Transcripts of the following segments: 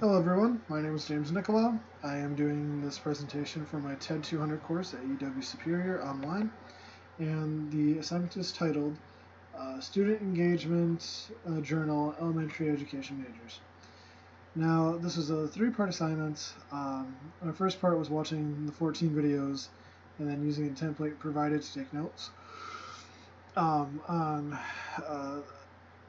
Hello everyone, my name is James Nicolau. I am doing this presentation for my TED 200 course at UW Superior online, and the assignment is titled Student Engagement Journal Elementary Education Majors. Now, this is a three-part assignment. My first part was watching the 14 videos and then using a template provided to take notes on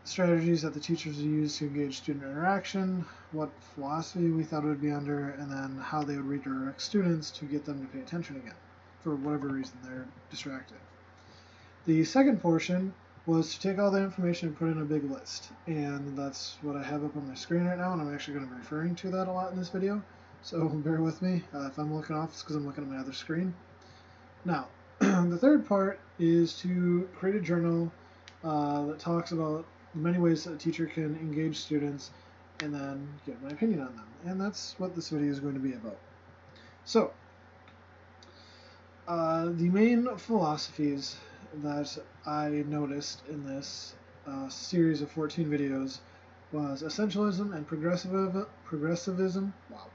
strategies that the teachers use to engage student interaction, what philosophy we thought it would be under, and then how they would redirect students to get them to pay attention again, for whatever reason they're distracted. The second portion was to take all the information and put it in a big list, and that's what I have up on my screen right now, and I'm actually going to be referring to that a lot in this video, so bear with me. If I'm looking off, it's because I'm looking at my other screen. Now, the third part is to create a journal that talks about the many ways that a teacher can engage students and then give my opinion on them. And that's what this video is going to be about. So, the main philosophies that I noticed in this series of 14 videos was essentialism and progressivism. Wow.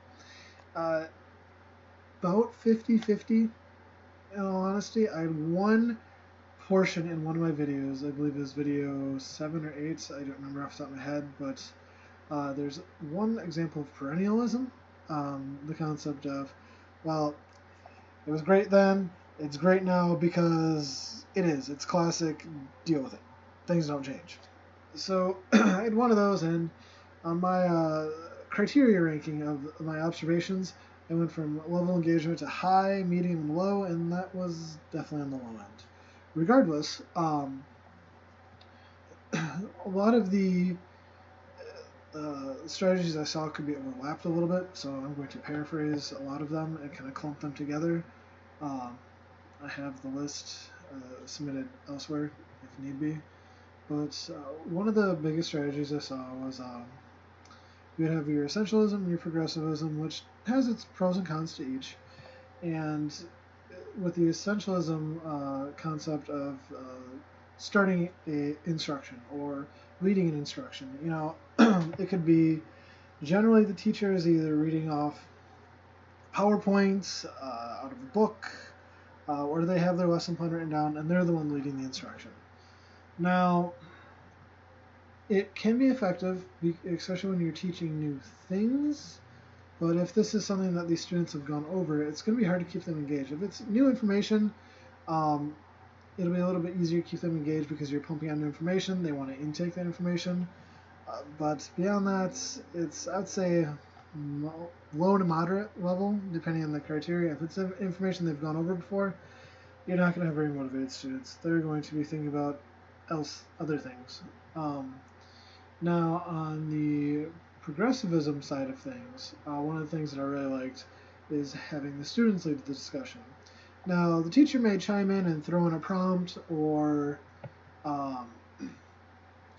About 50-50, in all honesty. I had one portion in one of my videos, I believe it was video 7 or 8, I don't remember off the top of my head, but there's one example of perennialism, the concept of, well, it was great then, it's great now because it's classic, deal with it, things don't change. So I had one of those, and on my criteria ranking of my observations, I went from level engagement to high, medium, and low, and that was definitely on the low end. Regardless, a lot of the strategies I saw could be overlapped a little bit, so I'm going to paraphrase a lot of them and kind of clump them together. I have the list submitted elsewhere if need be, but one of the biggest strategies I saw was you would have your essentialism and your progressivism, which has its pros and cons to each, and with the essentialism concept of starting a instruction or leading an instruction. It could be generally the teacher is either reading off PowerPoints out of a book, or they have their lesson plan written down and they're the one leading the instruction. Now, it can be effective, especially when you're teaching new things. But if this is something that these students have gone over, it's going to be hard to keep them engaged. If it's new information, it'll be a little bit easier to keep them engaged because you're pumping out new information. They want to intake that information. But beyond that, it's, I'd say, low to moderate level, depending on the criteria. If it's information they've gone over before, you're not going to have very motivated students. They're going to be thinking about other things. Now, on the progressivism side of things, one of the things that I really liked is having the students lead the discussion. Now, the teacher may chime in and throw in a prompt or,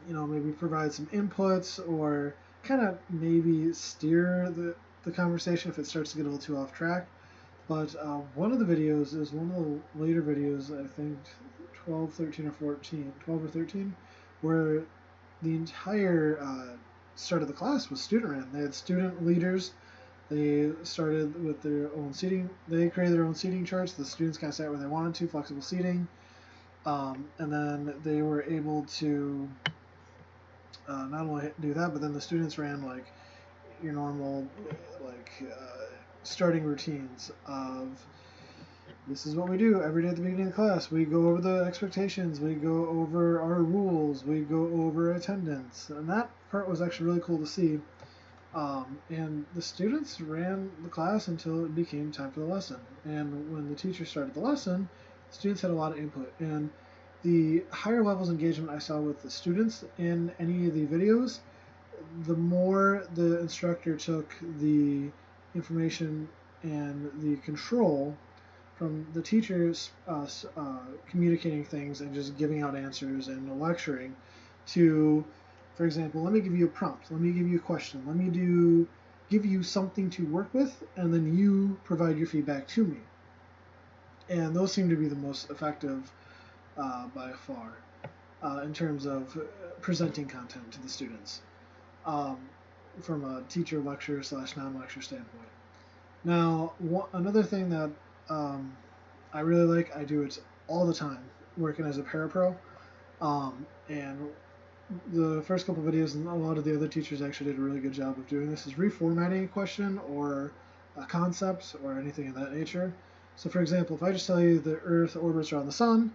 maybe provide some inputs or kind of maybe steer the conversation if it starts to get a little too off track. But one of the videos is one of the later videos, I think 12 or 13, where the entire start of the class was student ran. They had student leaders. They started with their own seating. They created their own seating charts. The students kind of sat where they wanted to, flexible seating. And then they were able to not only do that, but then the students ran like your normal starting routines of this is what we do every day at the beginning of the class. We go over the expectations, we go over our rules, we go over attendance, and that part was actually really cool to see. And the students ran the class until it became time for the lesson. And when the teacher started the lesson, students had a lot of input. And the higher levels of engagement I saw with the students in any of the videos, the more the instructor took the information and the control from the teachers communicating things and just giving out answers and lecturing to, for example, let me give you a prompt, let me give you a question, let me give you something to work with, and then you provide your feedback to me. And those seem to be the most effective by far in terms of presenting content to the students. from a teacher lecture / non-lecture standpoint. Now, another thing that I really like, I do it all the time, working as a parapro. And the first couple videos and a lot of the other teachers actually did a really good job of doing this, is reformatting a question or a concept or anything of that nature. So for example, if I just tell you the Earth orbits around the Sun,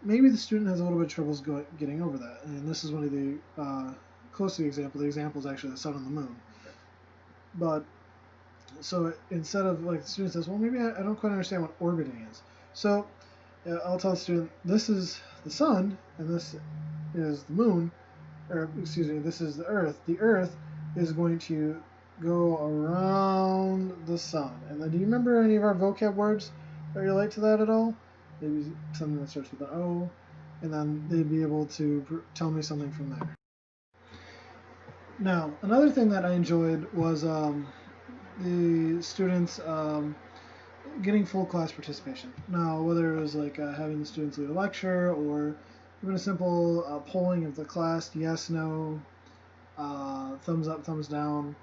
maybe the student has a little bit of troubles getting over that. And this is one of the, close to the example is actually the Sun and the Moon. But, so instead of, like, the student says, well, maybe I don't quite understand what orbiting is. So I'll tell the student, this is the Sun, and this is the Moon, or excuse me, this is the Earth. The Earth is going to go around the Sun. And then, do you remember any of our vocab words that relate to that at all? Maybe something that starts with an O, and then they'd be able to tell me something from there. Now, another thing that I enjoyed was the students getting full class participation. Now, whether it was like having the students lead a lecture or even a simple polling of the class, yes, no, thumbs up, thumbs down,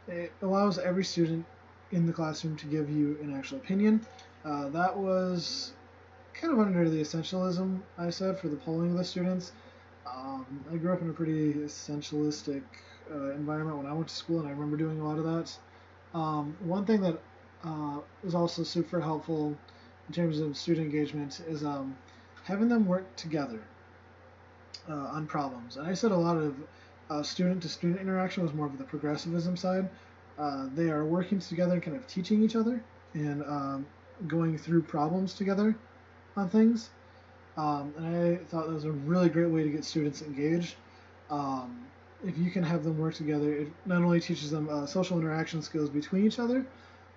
it allows every student in the classroom to give you an actual opinion. That was kind of under the essentialism I said for the polling of the students. I grew up in a pretty essentialistic environment when I went to school, and I remember doing a lot of that. One thing that is also super helpful in terms of student engagement is having them work together on problems. And I said a lot of student-to-student interaction was more of the progressivism side. They are working together, kind of teaching each other, and going through problems together on things. And I thought that was a really great way to get students engaged. If you can have them work together, it not only teaches them social interaction skills between each other,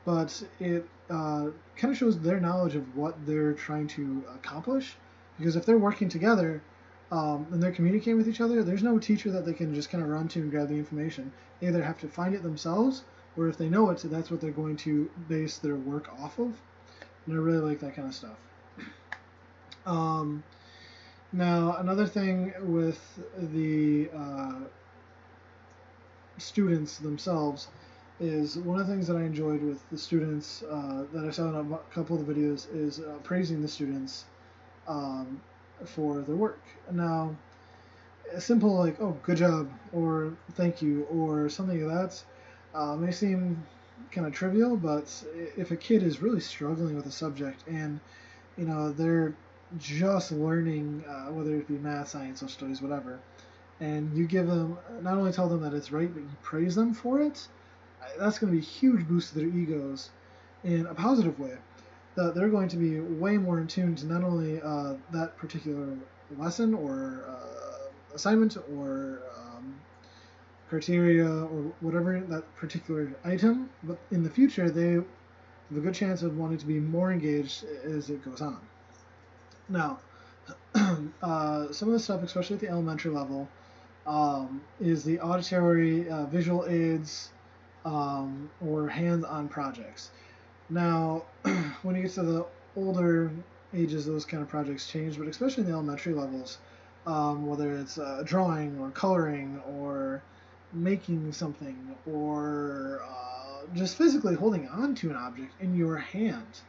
but it kind of shows their knowledge of what they're trying to accomplish. Because if they're working together and they're communicating with each other, there's no teacher that they can just kind of run to and grab the information. They either have to find it themselves, or if they know it, that's what they're going to base their work off of. And I really like that kind of stuff. Now, another thing with the students themselves is one of the things that I enjoyed with the students that I saw in a couple of the videos is praising the students for their work. Now, a simple like, oh, good job, or thank you, or something like that may seem kind of trivial, but if a kid is really struggling with a subject and, you know, they're just learning, whether it be math, science, social studies, whatever, and you give them, not only tell them that it's right, but you praise them for it, that's going to be a huge boost to their egos in a positive way. That they're going to be way more in tune to not only that particular lesson or assignment or criteria or whatever that particular item, but in the future they have a good chance of wanting to be more engaged as it goes on. Now, some of the stuff, especially at the elementary level, is the auditory visual aids or hands-on projects. Now, when you get to the older ages, those kind of projects change, but especially in the elementary levels, whether it's drawing or coloring or making something or just physically holding on to an object in your hand,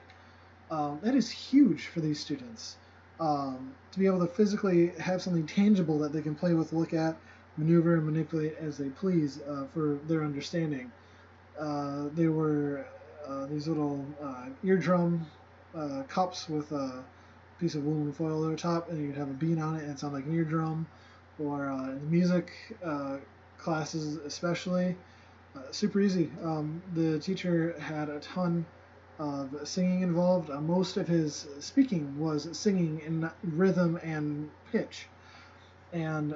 that is huge for these students. To be able to physically have something tangible that they can play with, look at, maneuver, and manipulate as they please for their understanding. They were these little eardrum cups with a piece of aluminum foil over top, and you'd have a bean on it, and it sounded like an eardrum. Or in the music classes, especially, super easy. The teacher had a ton of singing involved. Most of his speaking was singing in rhythm and pitch, and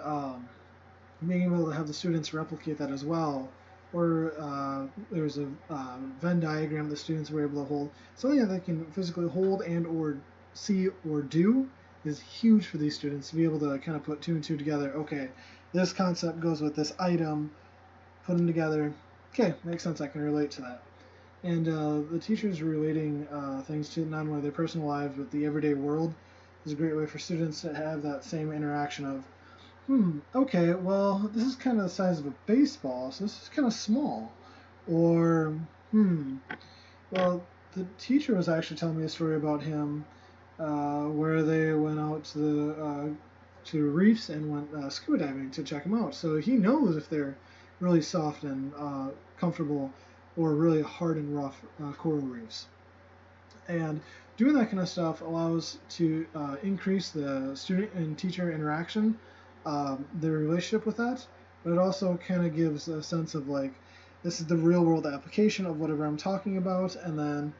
being able to have the students replicate that as well. Or there was a Venn diagram the students were able to hold. Something that they can physically hold and or see or do is huge for these students to be able to kind of put two and two together. Okay, this concept goes with this item, put them together. Okay, makes sense, I can relate to that. And the teachers relating things to not only their personal lives but the everyday world is a great way for students to have that same interaction of, Okay, well, this is kind of the size of a baseball, so this is kind of small. Or, hmm, well, the teacher was actually telling me a story about him where they went out to reefs and went scuba diving to check them out. So he knows if they're really soft and comfortable or really hard and rough coral reefs. And doing that kind of stuff allows to increase the student and teacher interaction, their relationship with that, but it also kind of gives a sense of like, this is the real world application of whatever I'm talking about, and then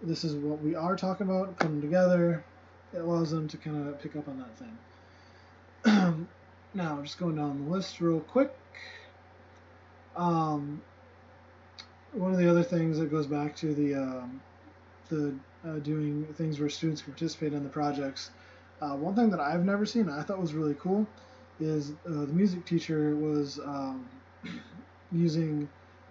this is what we are talking about, put them together. It allows them to kind of pick up on that thing. Now, just going down the list real quick. Um, One of the other things that goes back to the doing things where students can participate in the projects. One thing that I've never seen, and I thought was really cool, is the music teacher was using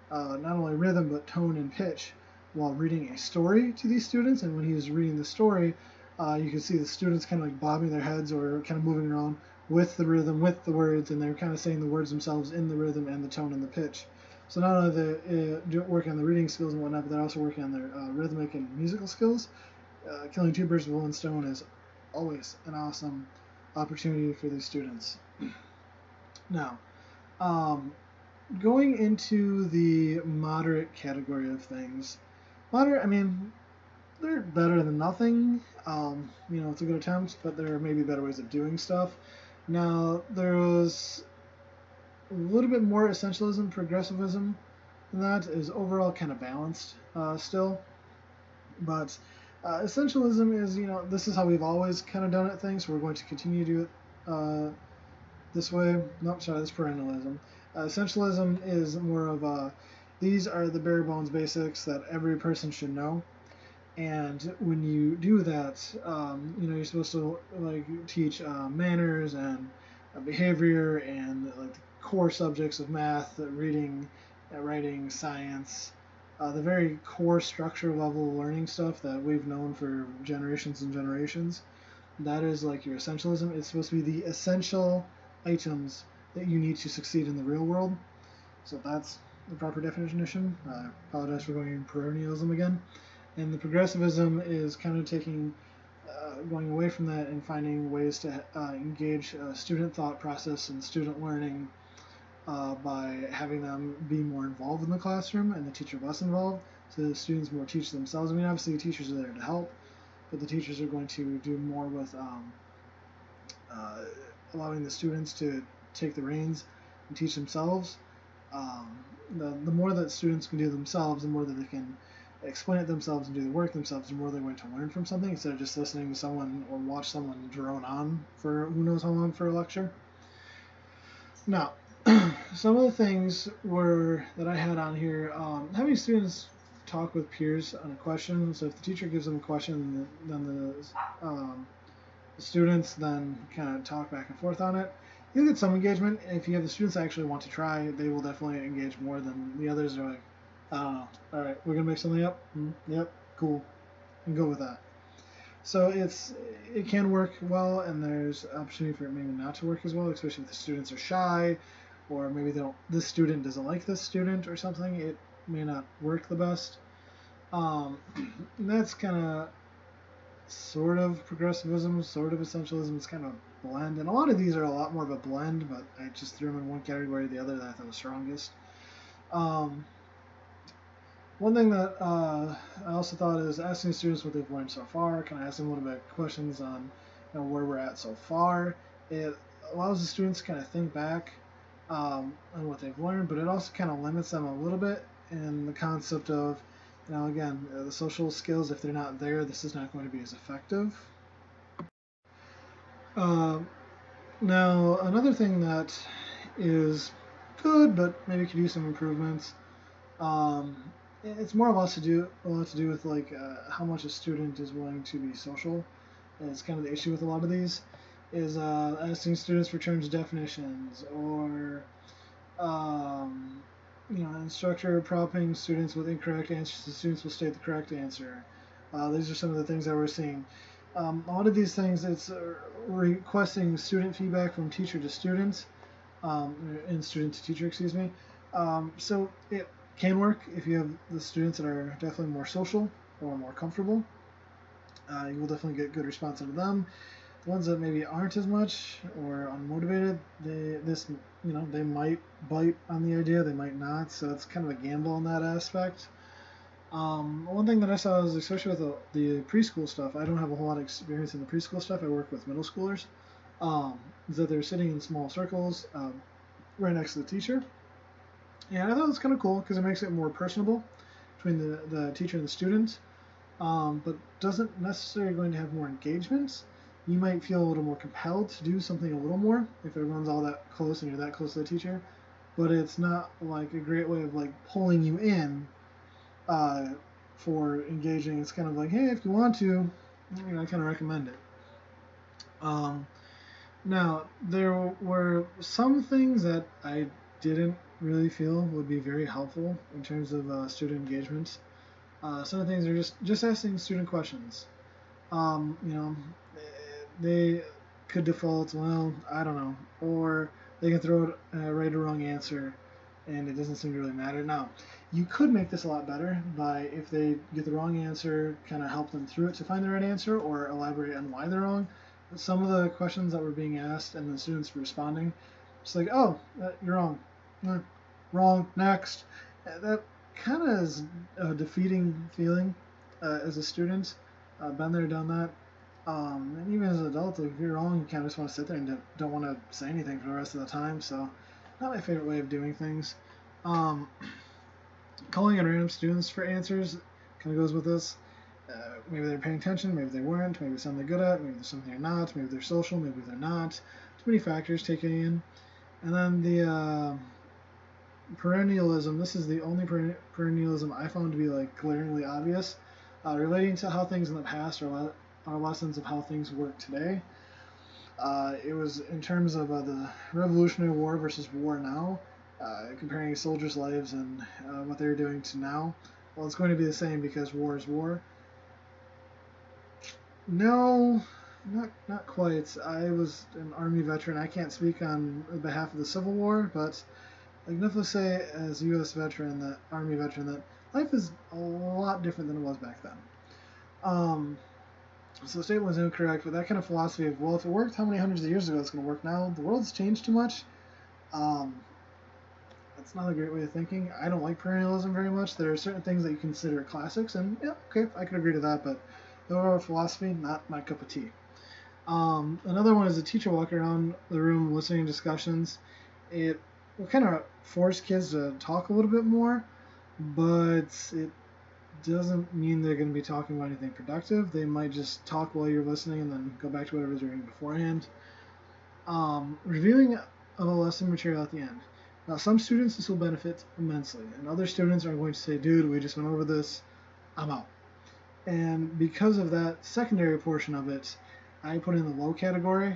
not only rhythm but tone and pitch while reading a story to these students. And when he was reading the story, you could see the students kind of like bobbing their heads or kind of moving around with the rhythm, with the words, and they're kind of saying the words themselves in the rhythm and the tone and the pitch. So not only they work on the reading skills and whatnot, but they're also working on their rhythmic and musical skills. Killing two birds with one stone is always an awesome opportunity for these students. Now, um, going into the moderate category of things, moderate, I mean, they're better than nothing. It's a good attempt, but there are maybe better ways of doing stuff. Now, there was a little bit more essentialism, progressivism, and that is overall kind of balanced still. But essentialism is, this is how we've always kind of done it things, so we're going to continue to do it this way. Nope, sorry, that's perennialism. Essentialism is more of these are the bare bones basics that every person should know. And when you do that, you're supposed to like teach manners and behavior and like the core subjects of math, reading, writing, science, the very core structure level learning stuff that we've known for generations and generations. That is like your essentialism. It's supposed to be the essential items that you need to succeed in the real world. So that's the proper definition. I apologize for going in perennialism again. And the progressivism is kind of going away from that and finding ways to engage student thought process and student learning by having them be more involved in the classroom and the teacher less involved, so the students more teach themselves. I mean, obviously, the teachers are there to help, but the teachers are going to do more with uh, allowing the students to take the reins and teach themselves. Um, the more that students can do themselves, the more that they can explain it themselves and do the work themselves, the more they're going to learn from something instead of just listening to someone or watch someone drone on for who knows how long for a lecture. Now, some of the things were that I had on here, having students talk with peers on a question. So if the teacher gives them a question, then the students then kind of talk back and forth on it. You get some engagement. If you have the students that actually want to try, they will definitely engage more than the others are like, I don't know. All right, we're gonna make something up. Yep, cool, and go with that. So it can work well, and there's opportunity for it maybe not to work as well, especially if the students are shy, or maybe they don't. This student doesn't like this student or something. It may not work the best. That's kind of sort of progressivism, sort of essentialism. It's kind of a blend, and a lot of these are a lot more of a blend. But I just threw them in one category or the other that I thought was strongest. Um, One thing that I also thought is asking students what they've learned so far. Can I ask them a little bit of questions on where we're at so far? It allows the students to kind of think back on what they've learned, but it also kind of limits them a little bit in the concept of, again, the social skills. If they're not there, this is not going to be as effective. Uh, Now, another thing that is good, but maybe could use some improvements. Um, it's more or less a lot to do with like how much a student is willing to be social. And it's kind of the issue with a lot of these is asking students for terms definitions or instructor prompting students with incorrect answers. The students will state the correct answer. These are some of the things that we're seeing. A lot of these things, it's requesting student feedback from teacher to student, and student to teacher, excuse me. So it can work if you have the students that are definitely more social or more comfortable. You will definitely get good response out of them. The ones that maybe aren't as much or unmotivated, they might bite on the idea, they might not. So it's kind of a gamble in that aspect. One thing that I saw is, especially with the preschool stuff, I don't have a whole lot of experience in the preschool stuff. I work with middle schoolers. Is that they're sitting in small circles right next to the teacher. And I thought it was kind of cool because it makes it more personable between the teacher and the student, but doesn't necessarily going to have more engagement. You might feel a little more compelled to do something a little more if everyone's all that close and you're that close to the teacher. But it's not like a great way of like pulling you in uh, for engaging. It's kind of like, hey, if you want to, I kind of recommend it. Um, Now, there were some things that I didn't really feel would be very helpful in terms of student engagement. Some of the things are just asking student questions. Um, you know, they could default, well, I don't know, or they can throw it right or wrong answer, and it doesn't seem to really matter. Now, you could make this a lot better by, if they get the wrong answer, kind of help them through it to find the right answer, or elaborate on why they're wrong. Some of the questions that were being asked and the students were responding, it's like, oh, you're wrong, wrong, next. That kind of is a defeating feeling as a student. Been there, done that. And even as an adult, if you're wrong, you kind of just want to sit there and don't want to say anything for the rest of the time. So, not my favorite way of doing things. Um, Calling on random students for answers kind of goes with this. Maybe they're paying attention, maybe they weren't, maybe it's something they're good at, maybe there's something they're not, maybe they're social, maybe they're not. Too many factors taken in. And then the perennialism. This is the only perennialism I found to be like glaringly obvious, relating to how things in the past are lessons of how things work today. It was in terms of the Revolutionary War versus war now, comparing soldiers' lives and what they were doing to now. Well, it's going to be the same because war is war. No, not quite. I was an Army veteran. I can't speak on behalf of the Civil War, but I can definitely say, as a U.S. veteran, that Army veteran, that life is a lot different than it was back then. Um, so the statement was incorrect, but that kind of philosophy of, well, if it worked how many hundreds of years ago, it's going to work now. The world's changed too much. Um, that's not a great way of thinking. I don't like perennialism very much. There are certain things that you consider classics, and yeah, okay, I can agree to that, but the overall philosophy, not my cup of tea. Another one is a teacher walking around the room listening to discussions. It will kind of force kids to talk a little bit more, but it doesn't mean they're going to be talking about anything productive. They might just talk while you're listening and then go back to whatever they're doing beforehand. Reviewing of a lesson material at the end. Now, some students this will benefit immensely, and other students are going to say, dude, we just went over this, I'm out. And because of that secondary portion of it, I put in the low category,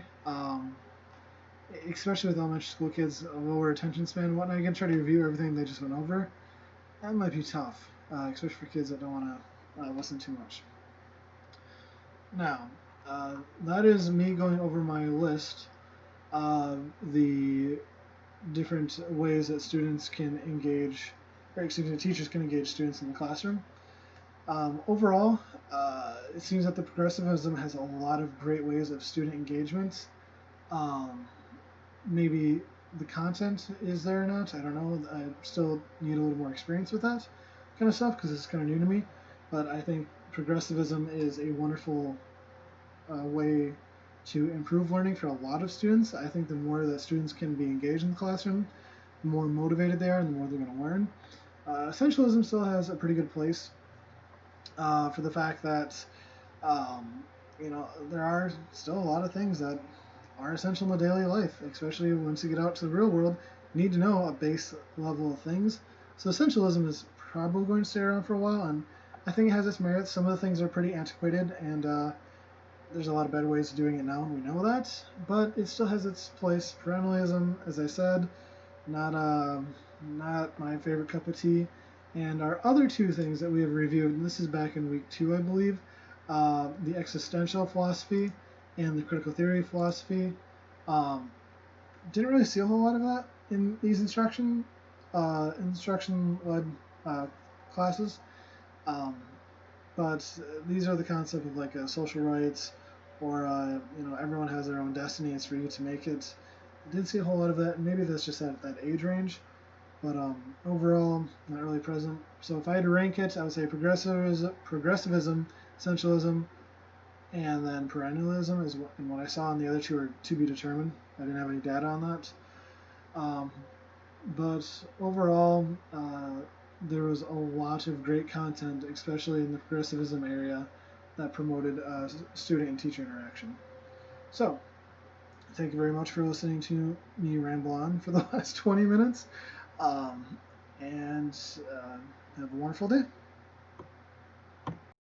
especially with elementary school kids, a lower attention span and whatnot. I can try to review everything they just went over. That might be tough, especially for kids that don't want to listen too much. Now, that is me going over my list of the different ways that students can engage, or excuse me, teachers can engage students in the classroom. Overall, it seems that the progressivism has a lot of great ways of student engagement. Um, Maybe the content is there or not. I don't know. I still need a little more experience with that kind of stuff because it's kind of new to me. But I think progressivism is a wonderful way to improve learning for a lot of students. I think the more that students can be engaged in the classroom, the more motivated they are and the more they're going to learn. Essentialism still has a pretty good place for the fact that um, there are still a lot of things that are essential in the daily life, especially once you get out to the real world. You need to know a base level of things. So essentialism is probably going to stay around for a while, and I think it has its merits. Some of the things are pretty antiquated, and there's a lot of better ways of doing it now. We know that, but it still has its place. Perennialism, as I said, not my favorite cup of tea. And our other two things that we have reviewed, and this is back in week 2, I believe, the existential philosophy and the critical theory philosophy. Um, didn't really see a whole lot of that in these instruction-led classes. Um, but these are the concept of like social rights, or everyone has their own destiny. It's for you to make it. I did see a whole lot of that, and maybe that's just that age range. But overall, not really present. So if I had to rank it, I would say progressivism, essentialism, and then perennialism is what, and what I saw, and the other two are to be determined. I didn't have any data on that. Um, but overall, there was a lot of great content, especially in the progressivism area, that promoted student and teacher interaction. So, thank you very much for listening to me ramble on for the last 20 minutes. Um, and have a wonderful day.